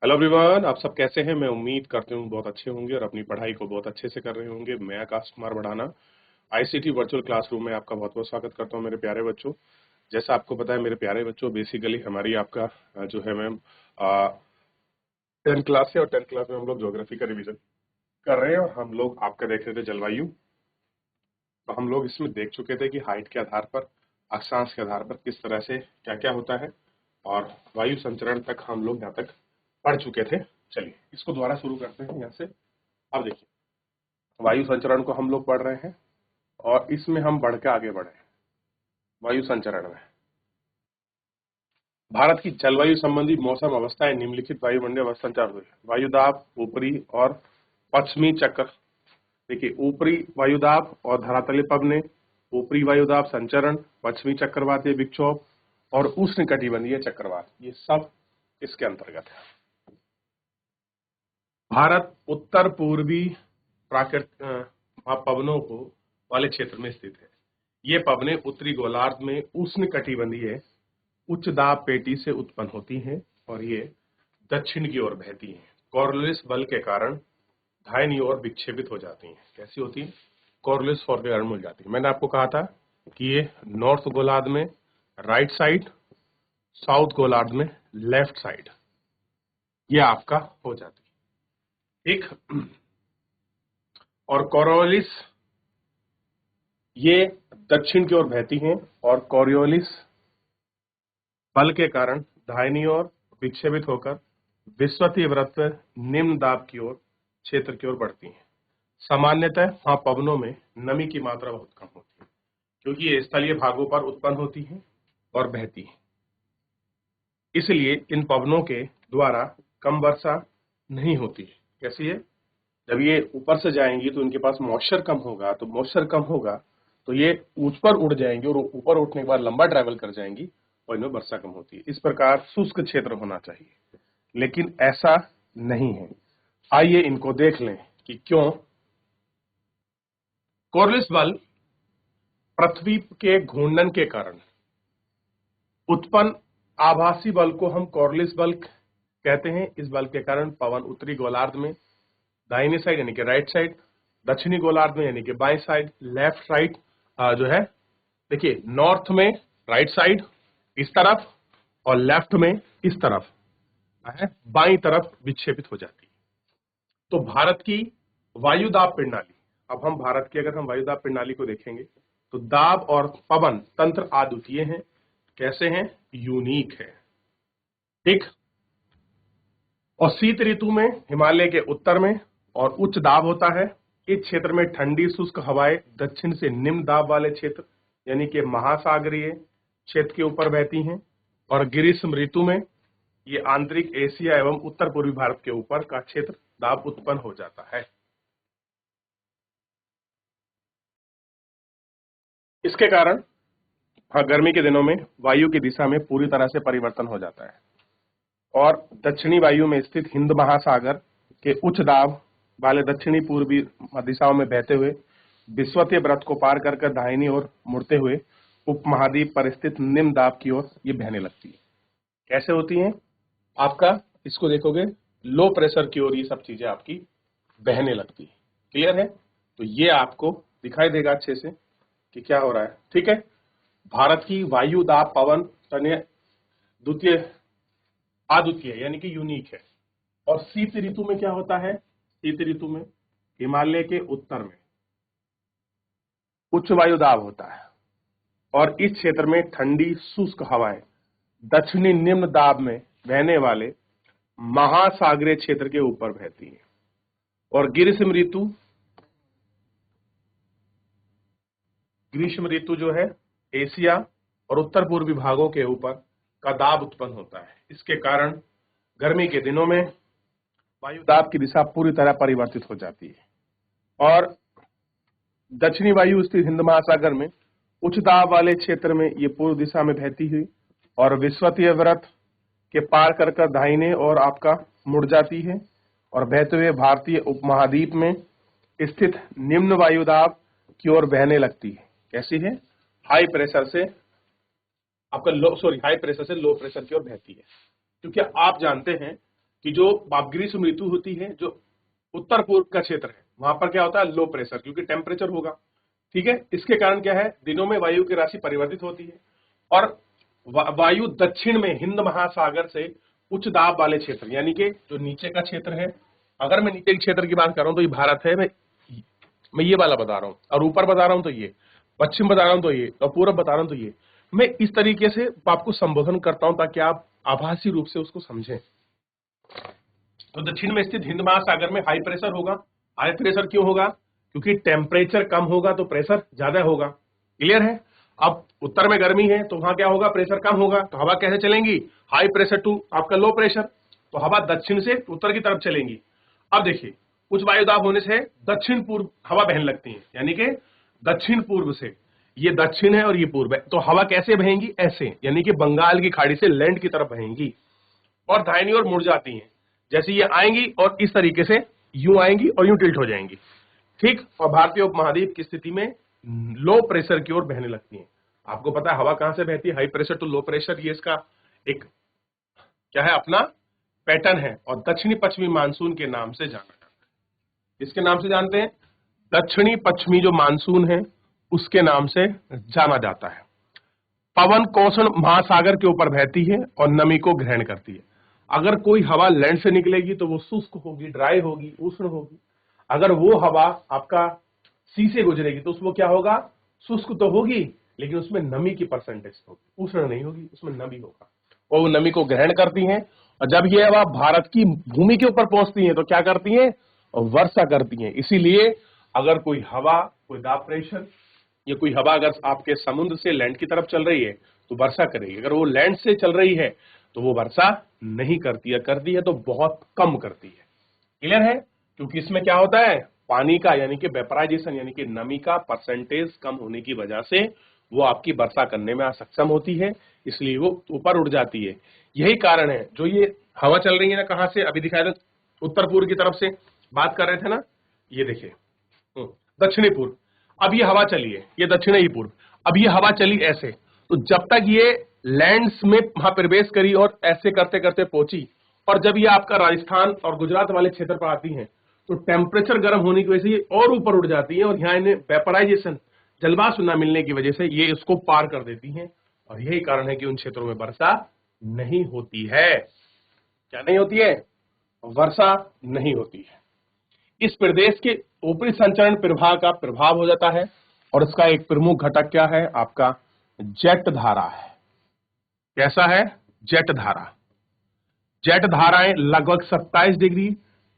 Hello everyone, आप सब कैसे हैं। मैं उम्मीद करती हूँ बहुत अच्छे होंगे और अपनी पढ़ाई को बहुत अच्छे से कर रहे होंगे। मैं आकाश कुमार बढ़ाना आईसीटी वर्चुअल क्लासरूम में आपका बहुत बहुत स्वागत करता हूँ मेरे प्यारे बच्चों। जैसा आपको पता है मेरे प्यारे बच्चों, बेसिकली हमारी आपका जो है मैम 10th क्लास है और 10th क्लास में हम लोग ज्योग्राफी का रिवीजन कर रहे हैं और हम लोग आपका देख रहे थे जलवायु। तो हम लोग इसमें देख चुके थे कि हाइट के आधार पर, अक्षांश के आधार पर किस तरह से क्या क्या होता है और वायु संचरण तक हम लोग यहाँ तक पढ़ चुके थे। चलिए इसको दोबारा शुरू करते हैं यहाँ से। अब देखिए, वायु संचरण को हम लोग पढ़ रहे हैं और इसमें हम बढ़ के आगे बढ़े हैं। वायु संचरण में भारत की जलवायु संबंधी मौसम अवस्थाएं निम्नलिखित वायुमंडलीय अवस्था संचार हुई। वायुदाब, ऊपरी और पश्चिमी चक्र। देखिए, ऊपरी वायुदाब और धरातलीय पवने, ऊपरी वायुदाब संचरण, पश्चिमी चक्रवातीय विक्षोभ और उष्णकटिबंधीय चक्रवात, ये सब इसके अंतर्गत है। भारत उत्तर पूर्वी प्राकृतिक पवनों को वाले क्षेत्र में स्थित है। ये पवनें उत्तरी गोलार्ध में उष्णकटिबंधीय उच्च दाब पेटी से उत्पन्न होती हैं और ये दक्षिण की ओर बहती हैं। कॉर्योलिस बल के कारण दाहिनी ओर विक्षेपित हो जाती हैं। कैसी होती है? कॉर्योलिस फॉर्स के कारण मिल जाती है। मैंने आपको कहा था कि ये नॉर्थ गोलार्ध में राइट साइड, साउथ गोलार्ध में लेफ्ट साइड, ये आपका हो जाती है। ठीक। और कॉर्योलिस ये दक्षिण की ओर बहती हैं और कॉर्योलिस बल के कारण दाहिनी ओर विक्षेपित होकर विषुवतीय वृत्त पर निम्न दाब की ओर क्षेत्र की ओर बढ़ती हैं। सामान्यतः वहां पवनों में नमी की मात्रा बहुत कम होती है क्योंकि ये स्थलीय भागों पर उत्पन्न होती हैं और बहती हैं। इसलिए इन पवनों के द्वारा कम वर्षा नहीं होती है। कैसी है? जब ये ऊपर से जाएंगी तो इनके पास मॉइस्चर कम होगा, तो मॉइस्चर कम होगा तो ये ऊपर उड़ जाएंगे और ऊपर उठने के बाद लंबा ट्रैवल कर जाएंगी और इनमें वर्षा कम होती है। इस प्रकार शुष्क क्षेत्र होना चाहिए, लेकिन ऐसा नहीं है। आइए इनको देख लें कि क्यों। कॉर्योलिस बल पृथ्वी के घूर्णन के कारण उत्पन्न आभासी बल को हम कॉर्योलिस बल कहते हैं। इस बल के कारण पवन उत्तरी गोलार्ध में दाहिनी साइड यानी कि राइट साइड, दक्षिणी गोलार्ध में यानी कि बाई साइड, लेफ्ट राइट जो है, देखिए नॉर्थ में राइट साइड इस तरफ और लेफ्ट में इस तरफ है, बाई तरफ विक्षेपित हो जाती है। तो भारत की वायुदाब प्रणाली, अब हम भारत की अगर हम वायुदाब प्रणाली को देखेंगे तो दाब और पवन तंत्र अद्वितीय हैं। कैसे हैं? यूनिक है। ठीक। और शीत ऋतु में हिमालय के उत्तर में और उच्च दाब होता है। इस क्षेत्र में ठंडी शुष्क हवाएं दक्षिण से निम्न दाब वाले क्षेत्र यानी कि महासागरीय क्षेत्र के ऊपर बहती हैं और ग्रीष्म ऋतु में ये आंतरिक एशिया एवं उत्तर पूर्वी भारत के ऊपर का क्षेत्र दाब उत्पन्न हो जाता है। इसके कारण गर्मी के दिनों में वायु की दिशा में पूरी तरह से परिवर्तन हो जाता है और दक्षिणी वायु में स्थित हिंद महासागर के उच्च दाब वाले दक्षिणी पूर्वी दिशाओं में बहते हुए विषुवतीय वृत्त को पार कर दाहिनी ओर मुड़ते हुए उपमहाद्वीप पर स्थित निम्न दाब की ओर ये बहने लगती है। कैसे होती हैं? आपका इसको देखोगे, लो प्रेशर की ओर ये सब चीजें आपकी बहने लगती है। क्लियर है? तो ये आपको दिखाई देगा अच्छे से कि क्या हो रहा है। ठीक है। भारत की वायु दाब पवन तनय द्वितीय अद्वितीय यानी कि यूनिक है। और शीत ऋतु में क्या होता है? शीत ऋतु में हिमालय के उत्तर में उच्च वायु दाब होता है और इस क्षेत्र में ठंडी शुष्क हवाएं दक्षिणी निम्न दाब में बहने वाले महासागरीय क्षेत्र के ऊपर बहती है। और ग्रीष्म ऋतु जो है एशिया और उत्तर पूर्वी भागों के ऊपर का दाब उत्पन्न होता है। इसके कारण गर्मी के दिनों में वायु दाब की दिशा पूरी तरह परिवर्तित हो जाती है और दक्षिणी वायु स्थित हिंद महासागर में उच्च दाब वाले क्षेत्र में ये पूर्व दिशा में बहती हुई और विषुवतीय वृत्त के पार कर दाहिने और आपका मुड़ जाती है और बहते हुए भारतीय उपमहाद्वीप में स्थित निम्न वायुदाब की ओर बहने लगती है। कैसी है? हाई प्रेशर से हाई प्रेशर से लो प्रेशर की ओर बहती है। क्योंकि आप जानते हैं कि जो ग्रीष्म ऋतु होती है, जो उत्तर पूर्व का क्षेत्र है, वहां पर क्या होता है, लो प्रेशर, क्योंकि टेम्परेचर होगा, ठीक है। इसके कारण क्या है, दिनों में वायु की राशि परिवर्तित होती है और वायु दक्षिण में हिंद महासागर से उच्च दाब वाले क्षेत्र, यानी कि जो नीचे का क्षेत्र है, अगर मैं नीचे के क्षेत्र की बात कर रहा हूं तो ये भारत है, मैं ये वाला बता रहा हूं, और ऊपर बता रहा हूं तो ये, पश्चिम बता रहा हूं तो ये, और पूर्व बता रहा हूं तो ये। मैं इस तरीके से आपको संबोधन करता हूं ताकि आप आभासी रूप से उसको समझें। तो दक्षिण में स्थित हिंद महासागर में हाई प्रेशर होगा। हाई प्रेशर क्यों होगा, क्योंकि टेम्परेचर कम होगा तो प्रेशर ज्यादा होगा। क्लियर है। अब उत्तर में गर्मी है तो वहां क्या होगा, प्रेशर कम होगा, तो हवा कैसे चलेंगी, हाई प्रेशर टू आपका लो प्रेशर, तो हवा दक्षिण से उत्तर की तरफ चलेंगी। अब देखिए, उच्च वायुदाब होने से दक्षिण पूर्व हवा बहने लगती है, यानी कि दक्षिण पूर्व से, ये दक्षिण है और ये पूर्व है, तो हवा कैसे बहेंगी, ऐसे, यानी कि बंगाल की खाड़ी से लैंड की तरफ बहेंगी और दाहिनी ओर मुड़ जाती हैं। जैसे ये आएंगी और इस तरीके से यूं आएंगी और यूं टिल्ट हो जाएंगी, ठीक। और भारतीय उपमहाद्वीप की स्थिति में लो प्रेशर की ओर बहने लगती हैं। आपको पता है हवा कहां से बहती है, high pressure to low pressure, ये इसका एक क्या है, अपना पैटर्न है, और दक्षिणी पश्चिमी मानसून के नाम से जाना जाता है। इसके नाम से जानते हैं, दक्षिणी पश्चिमी जो मानसून है उसके नाम से जाना जाता है। पवन कोषण महासागर के ऊपर बहती है और नमी को ग्रहण करती है। अगर कोई हवा लैंड से निकलेगी तो वो शुष्क होगी, ड्राई होगी, उष्ण होगी। अगर वो हवा आपका सी से गुजरेगी तो उसमें क्या होगा, शुष्क तो होगी लेकिन उसमें नमी की परसेंटेज होगी, उष्ण नहीं होगी, उसमें नमी होगा, और वो नमी को ग्रहण करती हैं। और जब ये हवा भारत की भूमि के ऊपर पहुंचती है तो क्या करती हैं, वर्षा करती हैं। इसीलिए अगर कोई हवा, कोई दाब प्रेशर, ये कोई हवा अगर आपके समुद्र से लैंड की तरफ चल रही है तो वर्षा करेगी, अगर वो लैंड से चल रही है तो वो वर्षा नहीं करती है, करती है तो बहुत कम करती है। क्लियर है। क्योंकि इसमें क्या होता है, पानी का यानी कि वेपराइजेशन, यानी कि नमी का परसेंटेज कम होने की वजह से वो आपकी वर्षा करने में असक्षम होती है, इसलिए वो ऊपर उड़ जाती है। यही कारण है, जो ये हवा चल रही है ना, कहां से, अभी दिखाया था उत्तर पूर्व की तरफ से बात कर रहे थे ना, ये देखिए दक्षिणी पूर्व, अब ये हवा चली है, ये दक्षिणी पूर्व, अब ये हवा चली ऐसे, तो जब तक ये लैंड्स में वहां प्रवेश करी और ऐसे करते करते पहुंची, और जब ये आपका राजस्थान और गुजरात वाले क्षेत्र पर आती हैं तो टेम्परेचर गर्म होने की वजह से ये और ऊपर उड़ जाती है, और यहाँ इन्हें वेपराइजेशन, जलवाष्प न मिलने की वजह से ये इसको पार कर देती हैं, और यही कारण है कि उन क्षेत्रों में वर्षा नहीं होती है। क्या नहीं होती है, वर्षा नहीं होती है। इस प्रदेश के ऊपरी संचरण प्रवाह का प्रभाव हो जाता है, और इसका एक प्रमुख घटक क्या है, आपका जेट धारा है। कैसा है, जेट धारा। जेट धाराएं लगभग 27 डिग्री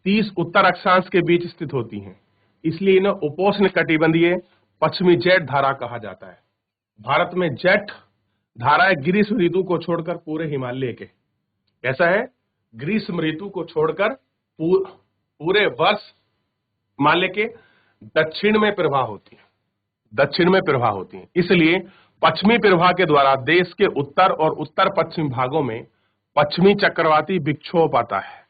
30 उत्तर अक्षांश के बीच स्थित होती हैं, इसलिए इन्हें उपोष्ण कटिबंधीय पश्चिमी जेट धारा कहा जाता है। भारत में जेट धाराएं ग्रीष्म ऋतु को छोड़कर पूरे हिमालय के, कैसा है, ग्रीष्म ऋतु को छोड़कर पूरे वर्ष हिमालय के दक्षिण में प्रवाह होती है, दक्षिण में प्रवाह होती है। इसलिए पश्चिमी प्रवाह के द्वारा देश के उत्तर और उत्तर पश्चिम भागों में पश्चिमी चक्रवाती विक्षोभ आता है,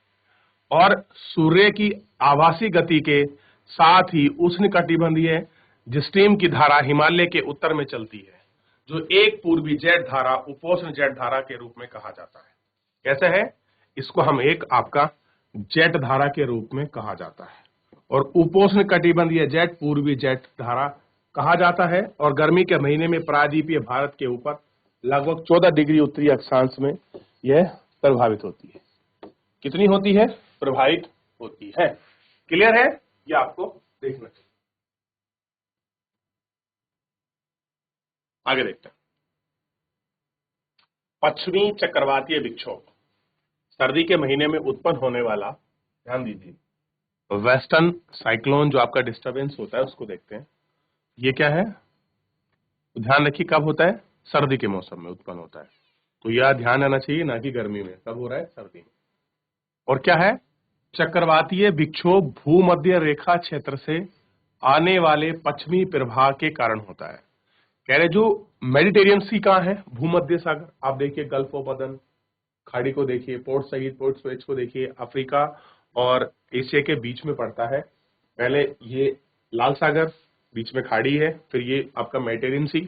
और सूर्य की आभासी गति के साथ ही उष्णकटिबंधीय स्ट्रीम की धारा हिमालय के उत्तर में चलती है, जो एक पूर्वी जेट धारा उपोष्ण जेट धारा के रूप में कहा जाता है। कैसा है, इसको हम एक आपका जेट धारा के रूप में कहा जाता है, और उपोष्ण कटिबंधीय जेट पूर्वी जेट धारा कहा जाता है। और गर्मी के महीने में प्रायद्वीपीय भारत के ऊपर लगभग 14 डिग्री उत्तरी अक्षांश में यह प्रभावित होती है। कितनी होती है, प्रभावित होती है। क्लियर है, यह आपको देखना चाहिए। आगे देखते हैं, पश्चिमी चक्रवातीय विक्षोभ सर्दी के महीने में उत्पन्न होने वाला, ध्यान दीजिए, वेस्टर्न साइक्लोन जो आपका डिस्टरबेंस होता है उसको देखते हैं। ये क्या है, ध्यान रखिए, कब होता है, सर्दी के मौसम में उत्पन्न होता है, तो यह ध्यान रहना चाहिए, ना कि गर्मी में। कब हो रहा है, सर्दी में। और क्या है, चक्रवातीय विक्षोभ भूमध्य रेखा क्षेत्र से आने वाले पश्चिमी प्रवाह के कारण होता है। कह रहे जो मेडिटेरियन सी कहाँ है, भूमध्य सागर, आप देखिए गल्फ ऑफ अदन खाड़ी को देखिए, पोर्ट सईद, पोर्ट स्वेज को देखिए, अफ्रीका और एशिया के बीच में पड़ता है। पहले ये लाल सागर, बीच में खाड़ी है, फिर ये आपका मेडिटेरियन सी,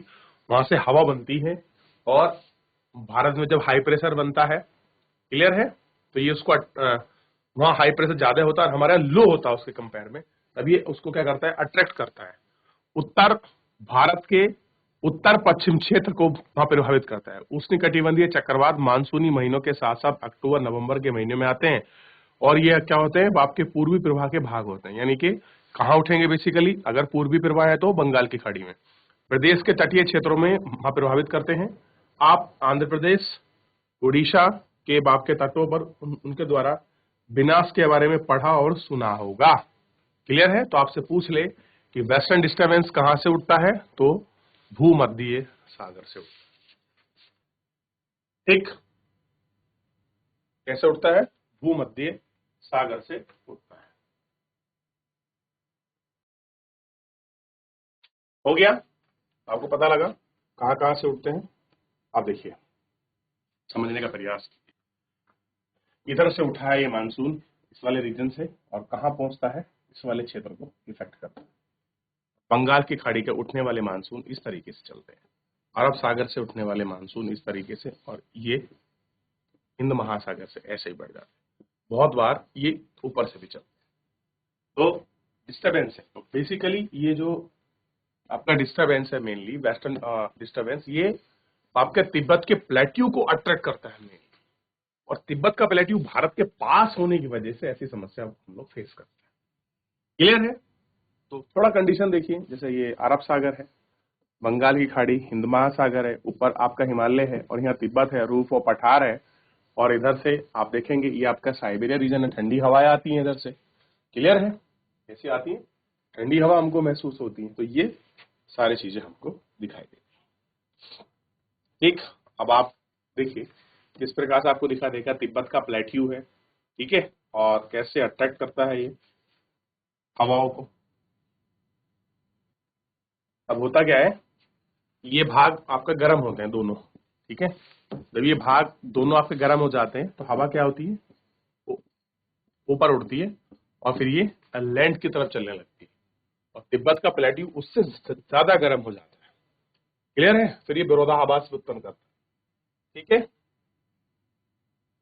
वहां से हवा बनती है, और भारत में जब हाई प्रेशर बनता है, क्लियर है, तो ये उसको वहां हाई प्रेशर ज्यादा होता है और हमारे यहाँ लो होता है उसके कंपेयर में, तब ये उसको क्या करता है, अट्रैक्ट करता है। उत्तर भारत के उत्तर पश्चिम क्षेत्र को वहां प्रभावित करता है। उष्णकटिबंधीय चक्रवात मानसूनी महीनों के साथ साथ अक्टूबर नवंबर के महीने में आते हैं और ये क्या होते हैं, आपके पूर्वी प्रवाह के भाग होते हैं। यानी कि कहाँ उठेंगे बेसिकली, अगर पूर्वी प्रवाह है तो बंगाल की खाड़ी में, प्रदेश के तटीय क्षेत्रों में वहां प्रभावित करते हैं। आप आंध्र प्रदेश, उड़ीसा के बाप के तटों पर उनके द्वारा विनाश के बारे में पढ़ा और सुना होगा। क्लियर है? तो आपसे पूछ ले कि वेस्टर्न डिस्टर्बेंस कहां से उठता है, तो भूमध्यय सागर से उठता है। ठीक, कैसे उठता है, भूमध्यय सागर से उठता है। हो गया, आपको पता लगा कहां कहां से उठते हैं। आप देखिए, समझने का प्रयास कीजिए। इधर से उठा है ये मानसून इस वाले रीजन से, और कहां पहुंचता है, इस वाले क्षेत्र को इफेक्ट करता है। बंगाल की खाड़ी के उठने वाले मानसून इस तरीके से चलते हैं, अरब सागर से उठने वाले मानसून इस तरीके से, और ये हिंद महासागर से ऐसे ही बढ़ जाते हैं। बहुत बार ये ऊपर से भी चलते हैं। तो डिस्टर्बेंस है, तो बेसिकली ये जो आपका डिस्टर्बेंस है, मेनली वेस्टर्न डिस्टर्बेंस, ये आपके तिब्बत के प्लेट्यू को अट्रैक्ट करता है मेनली, और तिब्बत का प्लेट्यू भारत के पास होने की वजह से ऐसी समस्या हम लोग फेस करते हैं। क्लियर है? तो थोड़ा कंडीशन देखिए, जैसे ये अरब सागर है, बंगाल की खाड़ी, हिंद महासागर है, ऊपर आपका हिमालय है, और यहाँ तिब्बत है, रूफ और पठार है, और इधर से आप देखेंगे ये आपका साइबेरिया रीजन है, ठंडी हवाएं आती हैं इधर से। क्लियर है? कैसी आती है, ठंडी हवा हमको महसूस होती है। तो ये सारी चीजें हमको दिखाई देती। ठीक, अब आप देखिए किस प्रकार से आपको दिखा देगा, तिब्बत का प्लेट्यू है, ठीक है, और कैसे अट्रैक्ट करता है ये हवाओं को। अब होता क्या है, ये भाग आपका गर्म होते हैं दोनों, ठीक है। जब ये भाग दोनों आपके गर्म हो जाते हैं तो हवा क्या होती है, ऊपर उड़ती है, और फिर ये लैंड की तरफ चलने लगती है, और तिब्बत का प्लेट्यू उससे ज्यादा गर्म हो जाता है। क्लियर है? फिर ये विरोधाभास उत्पन्न करता है, ठीक है।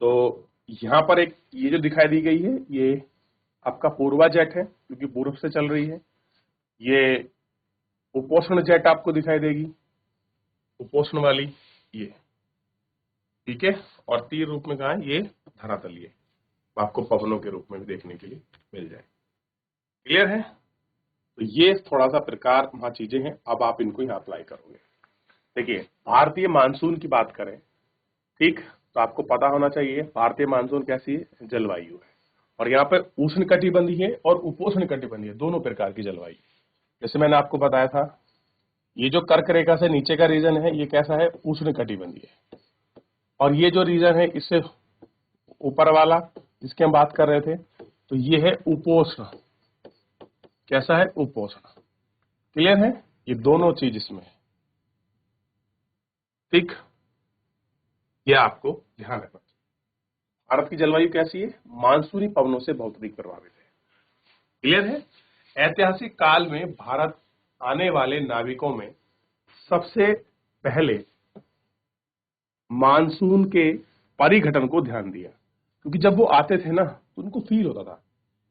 तो यहाँ पर एक ये जो दिखाई दी गई है, ये आपका पूर्वा जेट है, क्योंकि पूर्व से चल रही है। ये उपोष्ण जेट आपको दिखाई देगी, उपोष्ण वाली ये, ठीक है। और तीर रूप में कहा है, ये धरातलीय, आपको पवनों के रूप में भी देखने के लिए मिल जाए। क्लियर है? तो ये थोड़ा सा प्रकार वहां चीजें हैं, अब आप इनको यहाँ अप्लाई करोगे। देखिए, भारतीय मानसून की बात करें, ठीक, तो आपको पता होना चाहिए भारतीय मानसून कैसी है, जलवायु है, और यहाँ पर उष्ण कटिबंधीय और उपोष्ण कटिबंधीय दोनों प्रकार की जलवायु। जैसे मैंने आपको बताया था, ये जो कर्क रेखा से नीचे का रीजन है, ये कैसा है, उष्ण कटिबंधीय, और ये जो रीजन है इससे ऊपर वाला जिसकी हम बात कर रहे थे, तो ये है उपोष्ण। कैसा है, उपोष्ण। क्लियर है? ये दोनों चीज इसमें है, ठीक, ये आपको ध्यान रखना। भारत की जलवायु कैसी है, मानसूनी पवनों से बहुत अधिक प्रभावित है। क्लियर है? ऐतिहासिक काल में भारत आने वाले नाविकों में सबसे पहले मानसून के परिघटन को ध्यान दिया, क्योंकि जब वो आते थे ना तो उनको फील होता था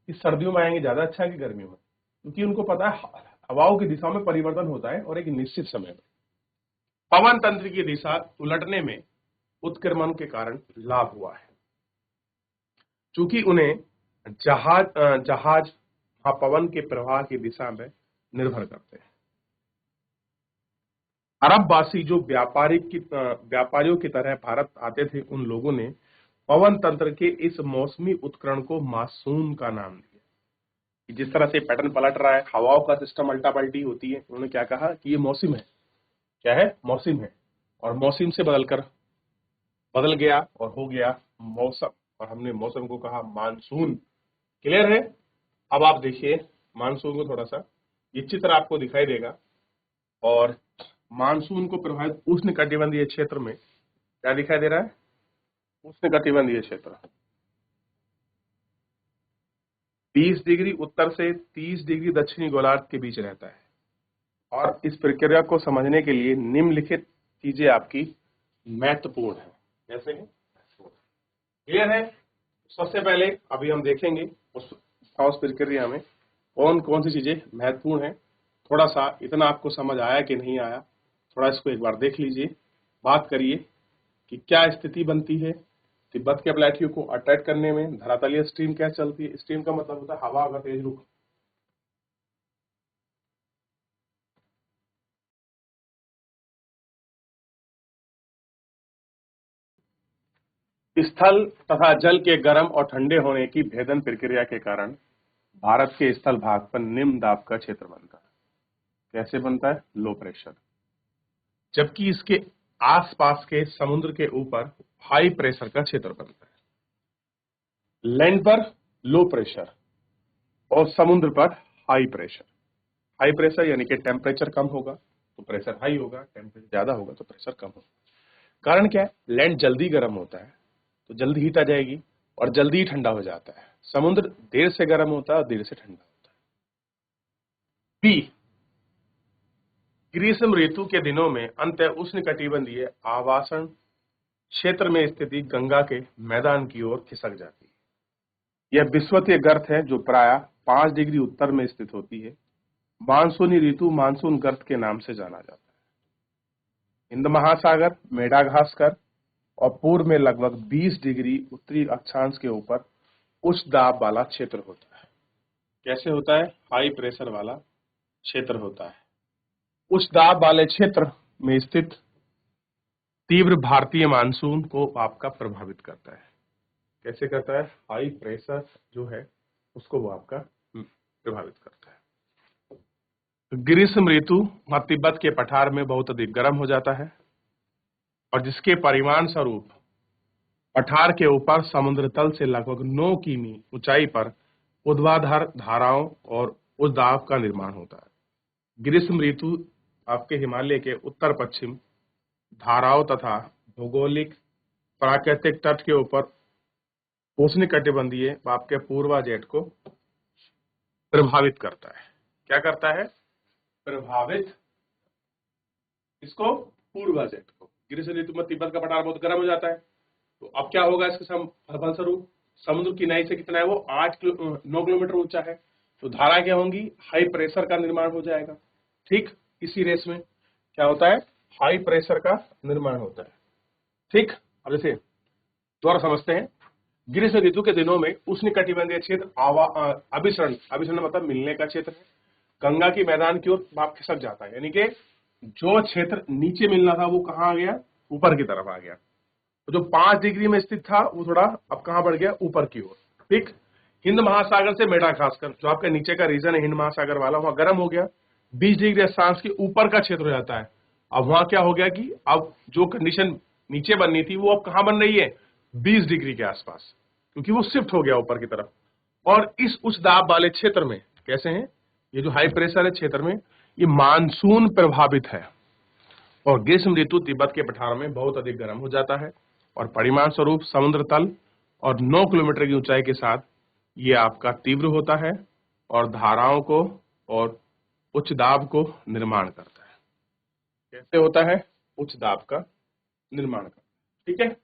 कि सर्दियों में आएंगे ज्यादा अच्छा है कि गर्मियों में, क्योंकि उनको पता है हवाओं की दिशा में परिवर्तन होता है और एक निश्चित समय में पवन तंत्र की दिशा उलटने में उत्क्रमण के कारण लाभ हुआ है, चूंकि उन्हें जहाज पवन के प्रवाह की दिशा में निर्भर करते हैं। अरबवासी जो व्यापारियों की तरह भारत आते थे, उन लोगों ने पवन तंत्र के इस मौसमी उत्करण को मानसून का नाम दिया। जिस तरह से पैटर्न पलट रहा है, हवाओं का सिस्टम अल्टा पल्टी होती है, उन्होंने क्या कहा कि ये मौसम है। क्या है, मौसम है, और मौसम से बदल गया और हो गया मौसम, और हमने मौसम को कहा मानसून। क्लियर है? अब आप देखिए मानसून को, थोड़ा सा ये चित्र आपको दिखाई देगा, और मानसून को प्रभावित उष्ण कटिबंधीय क्षेत्र में क्या दिखाई दे रहा है, उष्ण कटिबंधीय क्षेत्र 20 डिग्री उत्तर से 30 डिग्री दक्षिणी गोलार्ध के बीच रहता है, और इस प्रक्रिया को समझने के लिए निम्नलिखित चीजें आपकी महत्वपूर्ण है। जैसे क्लियर है? सबसे पहले अभी हम देखेंगे उस हाउस प्रक्रिया में कौन कौन सी चीजें महत्वपूर्ण है। थोड़ा सा इतना आपको समझ आया कि नहीं आया, थोड़ा इसको एक बार देख लीजिए, बात करिए कि क्या स्थिति बनती है तिब्बत के प्लेट्यू को अट्रैक्ट करने में। धरातलीय स्ट्रीम क्या चलती है, स्ट्रीम का मतलब होता है हवा का तेज रुख। स्थल तथा जल के गर्म और ठंडे होने की भेदन प्रक्रिया के कारण भारत के स्थल भाग पर निम्न दाब का क्षेत्र बनता है। कैसे बनता है? Low pressure. जबकि इसके आसपास के समुद्र के ऊपर हाई प्रेशर का क्षेत्र बनता है। लैंड पर लो प्रेशर और समुद्र पर हाई प्रेशर। हाई प्रेशर यानी कि टेम्परेचर कम होगा तो प्रेशर हाई होगा, टेम्परेचर ज्यादा होगा तो प्रेशर कम होगा। कारण क्या है? लैंड जल्दी गर्म होता है तो जल्दी हीट आ जाएगी और जल्दी ही ठंडा हो जाता है। समुद्र देर से गर्म होता है और देर से ठंडा होता है। बी, ग्रीष्म ऋतु के दिनों में अंतः उष्णकटिबंधीय आवासन क्षेत्र में स्थिति गंगा के मैदान की ओर खिसक जाती है। यह विषुवतीय गर्त है जो प्रायः 5 डिग्री उत्तर में स्थित होती है। मानसूनी ऋतु मानसून गर्त के नाम से जाना जाता है। हिंद महासागर, मेडागास्कर और पूर्व में लगभग 20 डिग्री उत्तरी अक्षांश के ऊपर उच्च दाब वाला क्षेत्र होता है। कैसे होता है? हाई प्रेशर वाला क्षेत्र होता है। उच्च दाब वाले क्षेत्र में स्थित तीव्र भारतीय मानसून को आपका प्रभावित करता है। कैसे करता है? हाई प्रेशर जो है उसको वो आपका प्रभावित करता है। ग्रीष्म ऋतु तिब्बत के पठार में बहुत अधिक गर्म हो जाता है और जिसके परिणाम स्वरूप पठार के ऊपर समुद्र तल से लगभग 9 किमी ऊंचाई पर ऊर्ध्वाधर धाराओं और उच्च दाब का निर्माण होता है। ग्रीष्म ऋतु आपके हिमालय के उत्तर पश्चिम धाराओं तथा भौगोलिक प्राकृतिक तट के ऊपर उष्णकटिबंधीय आपके पूर्वा जेट को प्रभावित करता है। क्या करता है? प्रभावित इसको, पूर्वा जेट को। ग्रीष्म ऋतु में तिब्बत का पठार बहुत गर्म हो जाता है तो अब क्या होगा इसके फलस्वरूप? समुद्र की किनारे से कितना है वो 9 किलोमीटर ऊंचा है तो धारा क्या होंगी? हाई प्रेशर का निर्माण हो जाएगा। ठीक इसी रेस में क्या होता है? हाई प्रेशर का निर्माण होता है। ठीक, अब जैसे दोबारा समझते हैं। ग्रीष्म ऋतु के दिनों में उष्णकटिबंधीय क्षेत्र अभिसरण मतलब मिलने का क्षेत्र है। गंगा की मैदान की ओर भाप खिसक जाता है, यानी कि जो क्षेत्र नीचे मिलना था वो कहाँ आ गया? ऊपर की तरफ आ गया। तो जो 5 डिग्री में स्थित था वो थोड़ा अब कहां बढ़ गया? ऊपर की ओर। ठीक, हिंद महासागर से मेडागास्कर जो आपका नीचे का रीजन है हिंद महासागर वाला, वहां गर्म हो गया। 20 डिग्री अक्षांश के ऊपर का क्षेत्र हो जाता है। अब वहां क्या हो गया कि अब जो कंडीशन नीचे बननी थी वो अब कहां बन रही है? 20 डिग्री के आसपास, क्योंकि वो शिफ्ट हो गया ऊपर की तरफ। और इस उच्च दाब वाले क्षेत्र में कैसे हैं? ये जो हाई प्रेशर है क्षेत्र में, ये मानसून प्रभावित है और ग्रीष्म ऋतु तिब्बत के पठार में बहुत अधिक गर्म हो जाता है और परिणाम स्वरूप समुद्र तल और 9 किलोमीटर की ऊंचाई के साथ ये आपका तीव्र होता है और धाराओं को और उच्च दाब को निर्माण करता है। कैसे होता है? उच्च दाब का निर्माण करता है। ठीक है,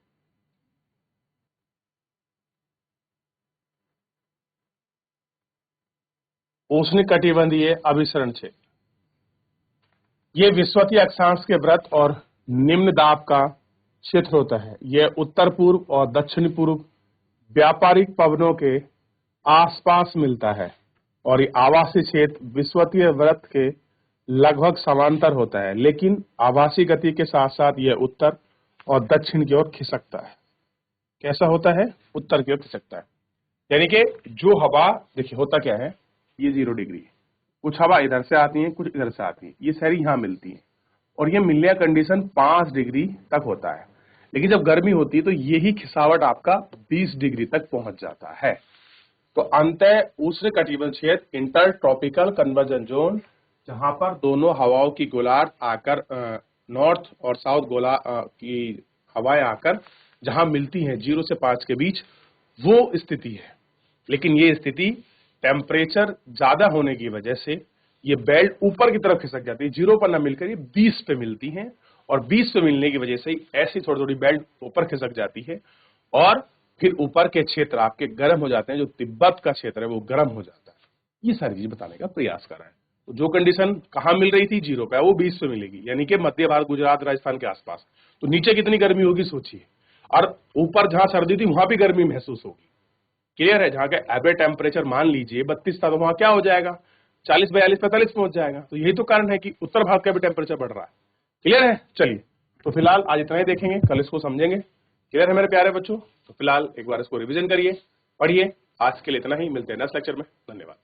उष्णकटिबंधीय अभिसरण क्षेत्र, ये विषुवतीय अक्षांश के वृत्त और निम्न दाब का क्षेत्र होता है। यह उत्तर पूर्व और दक्षिण पूर्व व्यापारिक पवनों के आसपास मिलता है और ये आवासीय क्षेत्र विषुवतीय वृत्त के लगभग समांतर होता है, लेकिन आवासीय गति के साथ साथ यह उत्तर और दक्षिण की ओर खिसकता है। कैसा होता है? उत्तर की ओर खिसकता है, यानी कि जो हवा, देखिए होता क्या है, ये 0 डिग्री है, कुछ हवा इधर से आती है कुछ इधर से आती है, ये सारी यहाँ मिलती है और ये मिलने का कंडीशन 5 डिग्री तक होता है। लेकिन जब गर्मी होती है तो यही खिसावट आपका 20 डिग्री तक पहुंच जाता है। तो अंतः उष्णकटिबंधीय क्षेत्र इंटर ट्रॉपिकल कन्वर्जन जोन, जहां पर दोनों हवाओं की गोलार्ध आकर नॉर्थ और साउथ की हवाएं आकर जहां मिलती हैं 0 से 5 के बीच, वो स्थिति है। लेकिन ये स्थिति टेम्परेचर ज्यादा होने की वजह से ये बेल्ट ऊपर की तरफ खिसक जाती है। 0 पर ना मिलकर ये 20 पे मिलती हैं और 20 पे मिलने की वजह से ऐसी थोड़ी थोड़ी बेल्ट ऊपर खिसक जाती है और फिर ऊपर के क्षेत्र आपके गर्म हो जाते हैं, जो तिब्बत का क्षेत्र है वो गर्म हो जाता है। ये सारी चीज बताने का प्रयास कर रहे हैं। तो जो कंडीशन कहां मिल रही थी 0 पे, वो 20 पे मिलेगी, यानी कि मध्य भारत, गुजरात, राजस्थान के आसपास। तो नीचे कितनी गर्मी होगी सोचिए, और ऊपर जहां सर्दी थी वहां भी गर्मी महसूस होगी। क्लियर है? जहां का एवरेज टेम्परेचर मान लीजिए 32 था, तो वहां क्या हो जाएगा, 40, 42, 45 पहुंच जाएगा। तो यही तो कारण है कि उत्तर भारत का भी टेम्परेचर बढ़ रहा है। क्लियर है? चलिए, तो फिलहाल आज इतना ही देखेंगे, कल इसको समझेंगे। क्लियर है मेरे प्यारे बच्चों? तो फिलहाल एक बार इसको रिवीजन करिए, पढ़िए। आज के लिए इतना ही, मिलते हैं नेक्स्ट लेक्चर में। धन्यवाद।